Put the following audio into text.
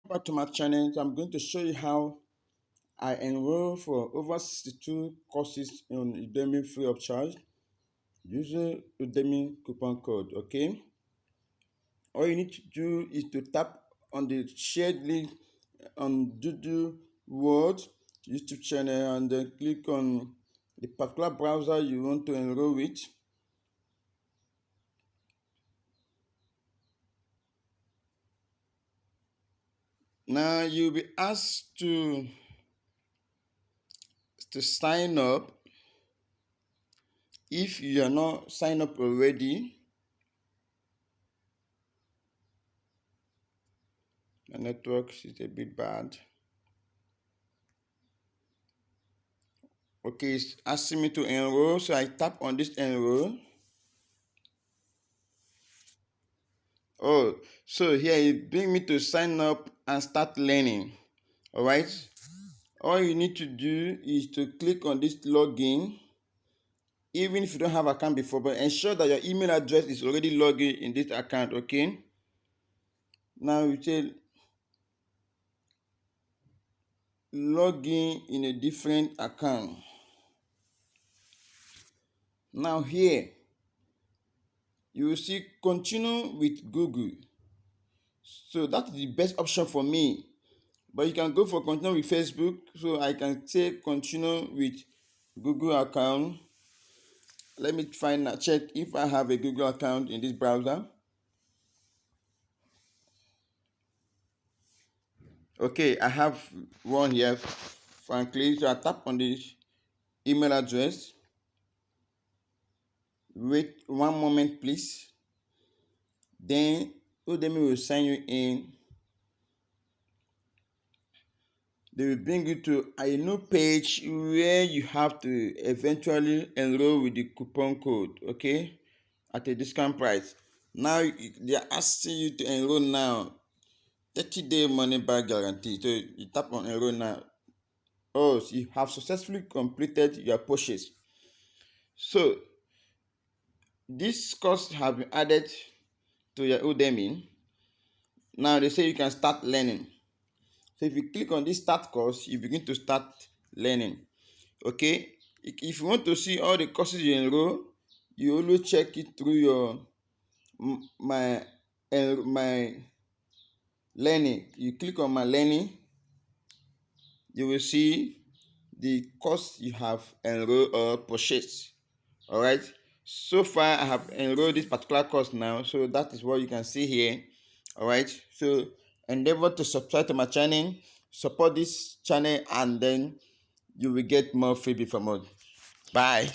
Back to my channel. I'm going to show you how I enroll for over 62 courses on Udemy free of charge using Udemy coupon code. Okay, all you need to do is to tap on the shared link on Doodle World YouTube channel and then click on the particular browser you want to enroll with. Now you'll be asked to sign up. If you are not signed up already, the network is a bit bad. Okay, it's asking me to enroll, so I tap on this enroll. Oh, so here it brings me to sign up and start learning. All right, all you need to do is to click on this login, even if you don't have an account before, but ensure that your email address is already logged in this account. Okay, now you say login in a different account. Now here you will see continue with Google. So that is the best option for me. But you can go for continue with Facebook. So I can say continue with Google account. Let me check if I have a Google account in this browser. Okay, I have one here, frankly. So I tap on this email address. Wait one moment, please. Then Udemy will sign you in. They will bring you to a new page where you have to eventually enroll with the coupon code, okay, at a discount price. Now they are asking you to enroll now. 30-day money back guarantee. So you tap on enroll now. Oh, so you have successfully completed your purchase. So this course has been added to your Udemy. Now they say you can start learning. So if you click on this start course, you begin to start learning. Okay, if you want to see all the courses you enroll, you always check it through your my learning. You click on my learning, you will see the course you have enrolled or purchased. All right, so far I have enrolled this particular course now, so that is what you can see here. All right, so endeavor to subscribe to my channel, support this channel, and then you will get more freebie from us. Bye.